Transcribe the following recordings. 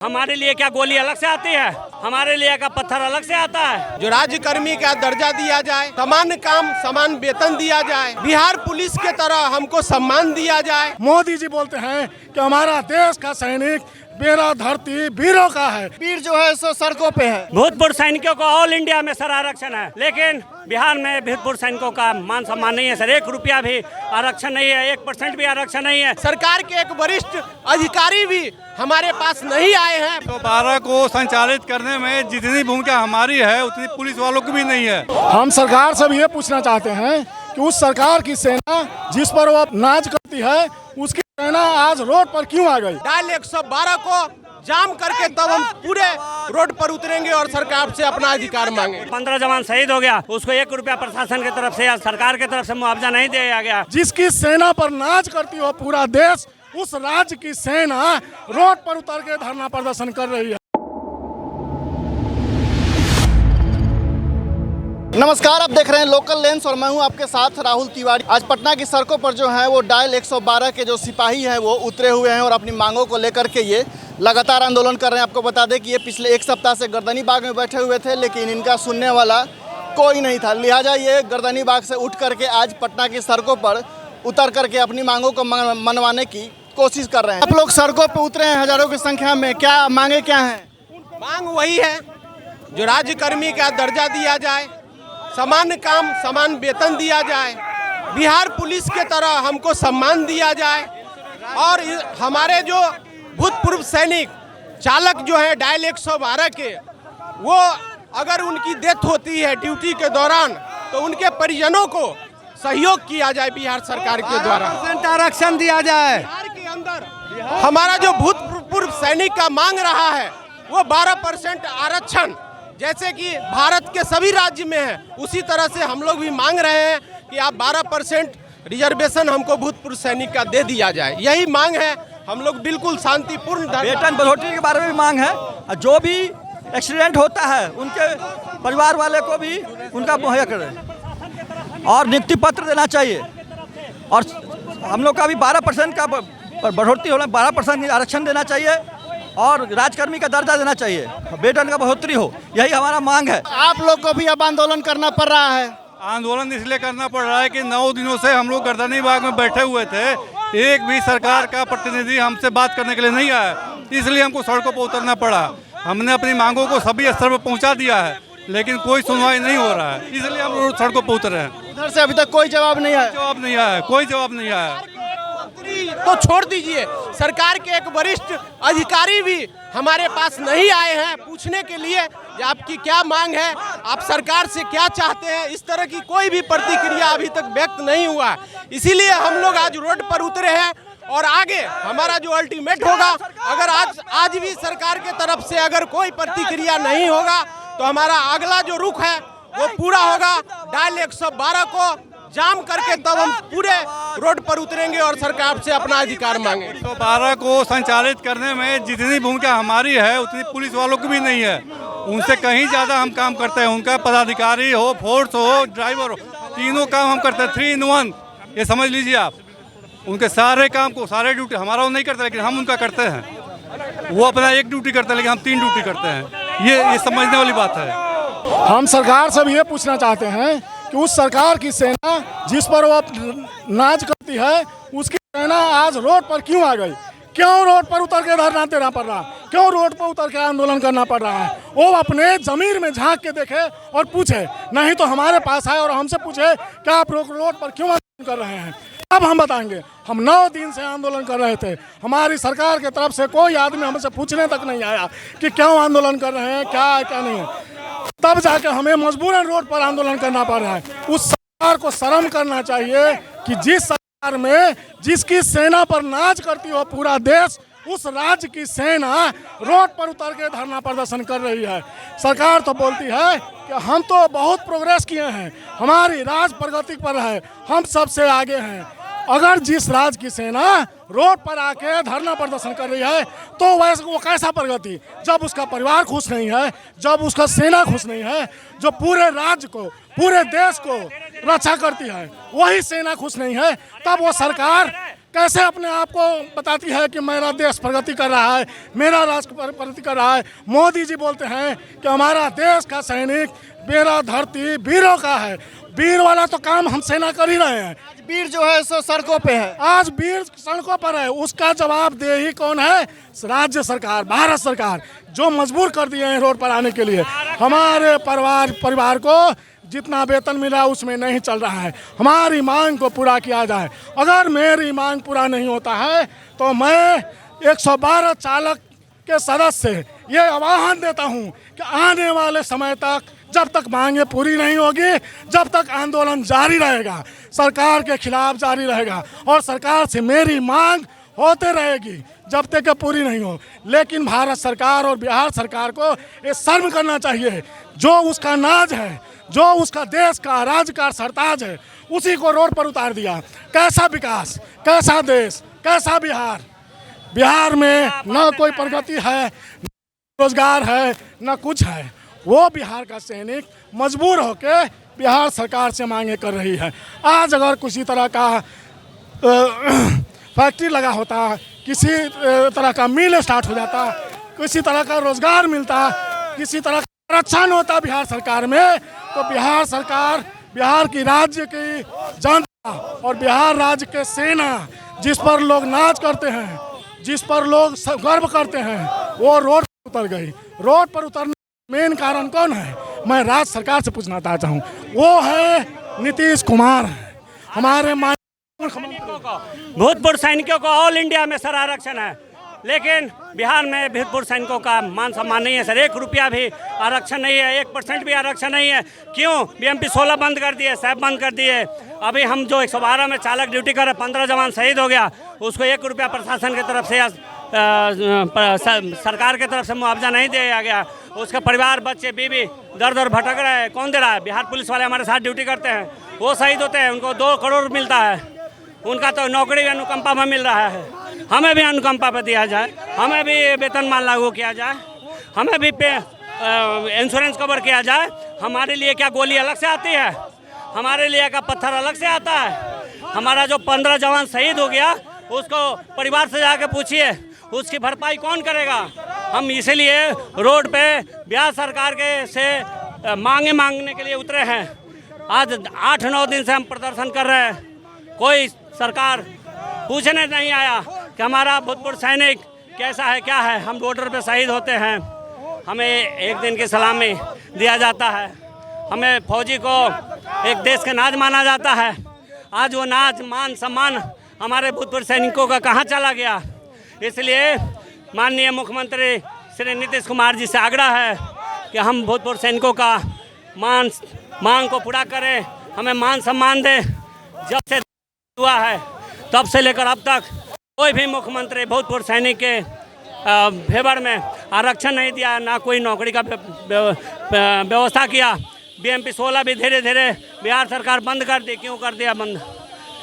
हमारे लिए क्या गोली अलग से आती है? हमारे लिए क्या पत्थर अलग से आता है? जो राज्यकर्मी का दर्जा दिया जाए, समान काम समान वेतन दिया जाए, बिहार पुलिस के तरह हमको सम्मान दिया जाए। मोदी जी बोलते हैं कि हमारा देश का सैनिक मेरा धरती वीरों का है। वीर जो है सो सड़कों पे है। भूतपूर्व सैनिकों को ऑल इंडिया में सर आरक्षण है, लेकिन बिहार में भूतपूर्व सैनिकों का मान सम्मान नहीं है सर। 1 रुपया भी आरक्षण नहीं है, 1% भी आरक्षण नहीं है। सरकार के एक वरिष्ठ अधिकारी भी हमारे पास नहीं आए हैं। तो 12 को संचालित करने में जितनी भूमिका हमारी है उतनी पुलिस वालों की भी नहीं है। हम सरकार से भी ये पूछना चाहते हैं कि उस सरकार की सेना जिस पर वो नाज करती है, उसकी सेना आज रोड पर क्यों आ गई? डायल 112 को जाम करके तब हम पूरे रोड पर उतरेंगे और सरकार से अपना अधिकार मांगे। 15 जवान शहीद हो गया, उसको 1 रुपया प्रशासन की तरफ से या सरकार की तरफ से मुआवजा नहीं दिया गया। जिसकी सेना पर नाज करती हो पूरा देश, उस राज्य की सेना रोड पर उतर के धरना प्रदर्शन कर रही है। नमस्कार, आप देख रहे हैं लोकल लेंस और मैं हूं आपके साथ राहुल तिवारी। आज पटना की सड़कों पर जो है वो डायल 112 के जो सिपाही हैं वो उतरे हुए हैं और अपनी मांगों को लेकर के ये लगातार आंदोलन कर रहे हैं। आपको बता दें कि ये पिछले 1 सप्ताह से गर्दनी बाग में बैठे हुए थे, लेकिन इनका सुनने वाला कोई नहीं था। लिहाजा ये गर्दनी बाग से उठ करके आज पटना की सड़कों पर उतर करके अपनी मांगों को मनवाने की कोशिश कर रहे हैं। आप लोग सड़कों पर उतरे हैं हजारों की संख्या में, क्या मांगे क्या हैं? मांग वही है जो राज्यकर्मी का दर्जा दिया जाए, समान काम समान वेतन दिया जाए, बिहार पुलिस के तरह हमको सम्मान दिया जाए और हमारे जो भूतपूर्व सैनिक चालक जो है डायल 112 के, वो अगर उनकी डेथ होती है ड्यूटी के दौरान तो उनके परिजनों को सहयोग किया जाए बिहार सरकार के द्वारा। आरक्षण दिया जाए। बिहार के अंदर हमारा जो भूतपूर्व सैनिक का मांग रहा है वो 12% आरक्षण जैसे कि भारत के सभी राज्य में है, उसी तरह से हम लोग भी मांग रहे हैं कि आप 12% रिजर्वेशन हमको भूतपूर्व सैनिक का दे दिया जाए। यही मांग है। हम लोग बिल्कुल शांतिपूर्ण वेतन बढ़ोतरी के बारे में मांग है। जो भी एक्सीडेंट होता है उनके परिवार वाले को भी उनका मुहैया करें और नियुक्ति पत्र देना चाहिए। और हम लोग का भी 12% का बढ़ोतरी होना, 12% आरक्षण देना चाहिए और राजकर्मी का दर्जा देना चाहिए, वेतन का बढ़ोतरी हो, यही हमारा मांग है। आप लोग को भी अब आंदोलन करना पड़ रहा है। आंदोलन इसलिए करना पड़ रहा है कि 9 दिनों से हम लोग गर्दनी बाग में बैठे हुए थे, एक भी सरकार का प्रतिनिधि हमसे बात करने के लिए नहीं आया, इसलिए हमको सड़कों पर उतरना पड़ा। हमने अपनी मांगों को सभी स्तर पर पहुंचा दिया है, लेकिन कोई सुनवाई नहीं हो रहा है, इसलिए हम लोग सड़कों पर उतरे हैं। उधर से अभी तक कोई जवाब नहीं आया। कोई जवाब नहीं आया। तो छोड़ दीजिए, सरकार के एक वरिष्ठ अधिकारी भी हमारे पास नहीं आए हैं पूछने के लिए कि आपकी क्या मांग है, आप सरकार से क्या चाहते हैं। इस तरह की कोई भी प्रतिक्रिया अभी तक व्यक्त नहीं हुआ। इसीलिए हम लोग आज रोड पर उतरे हैं और आगे हमारा जो अल्टीमेट होगा, अगर आज भी सरकार के तरफ से अगर कोई प्रतिक्रिया नहीं होगा तो हमारा अगला जो रुख है वो पूरा होगा। डायल 112 को जाम करके तब हम पूरे रोड पर उतरेंगे और सरकार से अपना अधिकार मांगे। तो 12 को संचालित करने में जितनी भूमिका हमारी है उतनी पुलिस वालों की भी नहीं है। उनसे कहीं ज़्यादा हम काम करते हैं। उनका पदाधिकारी हो, फोर्स हो, ड्राइवर हो, तीनों काम हम करते हैं। 3 in 1 ये समझ लीजिए आप। उनके सारे काम को, सारे ड्यूटी हमारा वो नहीं करते, लेकिन हम उनका करते हैं। वो अपना एक ड्यूटी करते हैं, लेकिन हम 3 ड्यूटी करते हैं। ये समझने वाली बात है। हम सरकार से भी ये पूछना चाहते हैं कि उस सरकार की सेना जिस पर वो नाज करती है, उसकी सेना आज रोड पर क्यों आ गई? क्यों रोड पर उतर के धरना देना पड़ रहा? क्यों रोड पर उतर के आंदोलन करना पड़ रहा है? वो अपने जमीर में झांक के देखे और पूछे, नहीं तो हमारे पास आए और हमसे पूछे कि आप लोग रोड पर क्यों आंदोलन कर रहे हैं। अब हम बताएंगे। हम 9 दिन से आंदोलन कर रहे थे, हमारी सरकार की तरफ से कोई आदमी हमसे पूछने तक नहीं आया कि क्यों आंदोलन कर रहे हैं, क्या है क्या नहीं है। तब जाके हमें मजबूरन रोड पर आंदोलन करना पड़ रहा है। उस सरकार को शर्म करना चाहिए कि जिस सरकार में जिसकी सेना पर नाज करती हो पूरा देश, उस राज्य की सेना रोड पर उतर के धरना प्रदर्शन कर रही है। सरकार तो बोलती है कि हम तो बहुत प्रोग्रेस किए हैं, हमारी राज प्रगति पर है, हम सबसे आगे हैं। अगर जिस राज्य की सेना रोड पर आके धरना प्रदर्शन कर रही है तो वैसे वो कैसा प्रगति, जब उसका परिवार खुश नहीं है, जब उसका सेना खुश नहीं है, जो पूरे राज्य को, पूरे देश को रक्षा करती है, वही सेना खुश नहीं है, तब वो सरकार कैसे अपने आप को बताती है कि मेरा देश प्रगति कर रहा है, मेरा राष्ट्र प्रगति कर रहा है। मोदी जी बोलते हैं कि हमारा देश का सैनिक मेरा धरती वीरों का है। वीर वाला तो काम हम सेना कर ही रहे हैं। वीर जो है सो सड़कों पे है। आज वीर सड़कों पर है, उसका जवाबदेही कौन है? राज्य सरकार, भारत सरकार, जो मजबूर कर दिए हैं रोड पर आने के लिए। हमारे परिवार को जितना वेतन मिला उसमें नहीं चल रहा है। हमारी मांग को पूरा किया जाए। अगर मेरी मांग पूरा नहीं होता है तो मैं 112 चालक के सदस्य से ये आह्वान देता हूं कि आने वाले समय तक जब तक मांगे पूरी नहीं होगी, जब तक आंदोलन जारी रहेगा, सरकार के खिलाफ जारी रहेगा और सरकार से मेरी मांग होते रहेगी जब तक कि पूरी नहीं हो। लेकिन भारत सरकार और बिहार सरकार को ये शर्म करना चाहिए। जो उसका नाज है, जो उसका देश का राज्य का सरताज है, उसी को रोड पर उतार दिया। कैसा विकास, कैसा देश, कैसा बिहार? बिहार में न कोई प्रगति है, न रोजगार है, न कुछ है। वो बिहार का सैनिक मजबूर होकर बिहार सरकार से मांगे कर रही है। आज अगर किसी तरह का फैक्ट्री लगा होता, किसी तरह का मिल स्टार्ट हो जाता, किसी तरह का रोजगार मिलता, किसी तरह का आरक्षण होता बिहार सरकार में, तो बिहार सरकार, बिहार की राज्य की जनता और बिहार राज्य के सेना, जिस पर लोग नाच करते हैं, जिस पर लोग गर्व करते हैं, वो रोड पर उतर गई। रोड पर उतरने मेन कारण कौन है? मैं राज्य सरकार से पूछना चाहता हूँ। वो है नीतीश कुमार। हमारे भूतपूर्व सैनिकों को ऑल इंडिया में सर आरक्षण है, लेकिन बिहार में भूतपूर्व सैनिकों का मान सम्मान नहीं है सर। 1 रुपया भी आरक्षण नहीं है, 1% भी आरक्षण नहीं है। क्यों? BMP 16 बंद कर दिए, सैप बंद कर दिए। अभी हम जो 112 में चालक ड्यूटी कर रहे, 15 जवान शहीद हो गया, उसको 1 रुपया प्रशासन की तरफ से सरकार की तरफ से मुआवजा नहीं दिया गया। उसके परिवार, बच्चे, बीवी दर दर भटक रहे हैं। कौन दे रहा है? बिहार पुलिस वाले हमारे साथ ड्यूटी करते हैं, वो शहीद होते हैं, उनको 2 करोड़ मिलता है। उनका तो नौकरी अनुकंपा में मिल रहा है। हमें भी अनुकंपा पर दिया जाए, हमें भी वेतनमान लागू किया जाए, हमें भी इंश्योरेंस कवर किया जाए। हमारे लिए क्या गोली अलग से आती है? हमारे लिए क्या पत्थर अलग से आता है? हमारा जो 15 जवान शहीद हो गया, उसको परिवार से जाके पूछिए, उसकी भरपाई कौन करेगा? हम इसीलिए रोड पे बिहार सरकार के से मांगने के लिए उतरे हैं। आज 8-9 दिन से हम प्रदर्शन कर रहे हैं। कोई सरकार पूछने नहीं आया कि हमारा भूतपूर्व सैनिक कैसा है, क्या है। हम बॉर्डर पे शहीद होते हैं, हमें 1 दिन की सलामी दिया जाता है। हमें फौजी को एक देश का नाज माना जाता है। आज वो नाज, मान, सम्मान हमारे भूतपूर्व सैनिकों का कहाँ चला गया? इसलिए माननीय मुख्यमंत्री श्री नीतीश कुमार जी से आग्रह है कि हम भूतपूर्व सैनिकों का मांग को पूरा करें, हमें मान सम्मान दें। जब से हुआ है तब से लेकर अब तक कोई भी मुख्यमंत्री भूतपूर्व सैनिक के फेवर में आरक्षण नहीं दिया, ना कोई नौकरी का व्यवस्था किया। BMP 16 भी धीरे धीरे बिहार सरकार बंद कर दी। क्यों कर दिया बंद?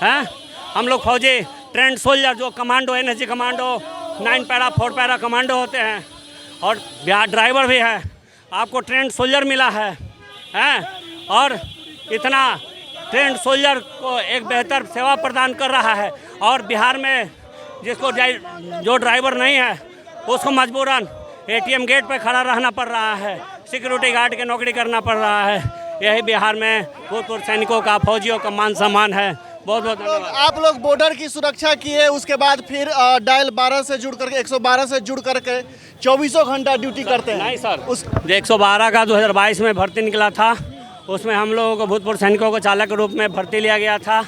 हैं? हम लोग फौजी ट्रेंड सोल्जर, जो commando, NSG commando, 9 para 4 para commando होते हैं, और बिहार ड्राइवर भी है, आपको ट्रेंड सोल्जर मिला है, हैं? और इतना ट्रेंड सोल्जर को एक बेहतर सेवा प्रदान कर रहा है। और बिहार में जिसको जो ड्राइवर नहीं है, उसको मजबूरन ATM गेट पे खड़ा रहना पड़ रहा है, सिक्योरिटी गार्ड की नौकरी करना पड़ रहा है। यही बिहार में भूतपूर्व सैनिकों का, फौजियों का मान सम्मान है। बहुत बहुत धन्यवाद। आप लोग बॉर्डर की सुरक्षा किए, उसके बाद फिर डायल 12 से जुड़ करके 112 से जुड़ करके 24 घंटा ड्यूटी करते हैं। नहीं सर, 112 का 2022 में भर्ती निकला था, उसमें हम लोगों को भूतपूर्व सैनिकों को चालक के रूप में भर्ती लिया गया था।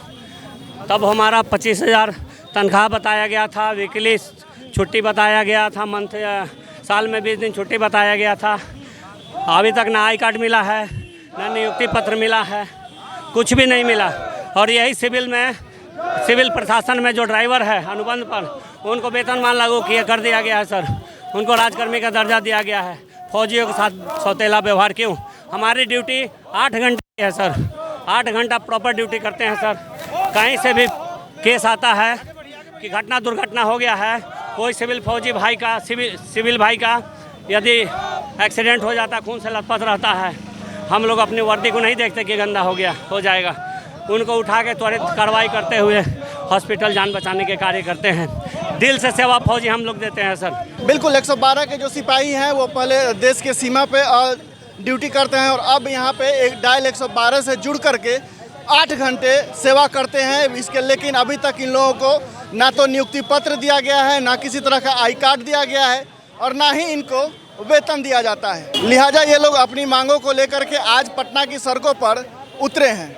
तब हमारा 25,000 तनख्वाह बताया गया था, वीकली छुट्टी बताया गया था, साल में 20 दिन छुट्टी बताया गया था। अभी तक ना आई कार्ड मिला है, ना नियुक्ति पत्र मिला है, कुछ भी नहीं मिला। और यही सिविल प्रशासन में जो ड्राइवर है अनुबंध पर, उनको वेतनमान लागू कर दिया गया है सर। उनको राजकर्मी का दर्जा दिया गया है। फौजियों के साथ सौतेला व्यवहार क्यों? हमारी ड्यूटी 8 घंटे की है सर, 8 घंटा प्रॉपर ड्यूटी करते हैं सर। कहीं से भी केस आता है कि घटना दुर्घटना हो गया है, कोई सिविल फौजी भाई का, सिविल भाई का यदि एक्सीडेंट हो जाता, खून से लथपथ रहता है, हम लोग अपनी वर्दी को नहीं देखते कि गंदा हो जाएगा। उनको उठा के त्वरित कार्रवाई करते हुए हॉस्पिटल जान बचाने के कार्य करते हैं। दिल से सेवा फौजी हम लोग देते हैं सर। बिल्कुल 112 के जो सिपाही हैं वो पहले देश के सीमा पे ड्यूटी करते हैं और अब यहाँ पे एक डायल 112 से जुड़ करके 8 घंटे सेवा करते हैं इसके। लेकिन अभी तक इन लोगों को ना तो नियुक्ति पत्र दिया गया है, ना किसी तरह का आई कार्ड दिया गया है और ना ही इनको वेतन दिया जाता है। लिहाजा ये लोग अपनी मांगों को लेकर के आज पटना की सड़कों पर उतरे हैं।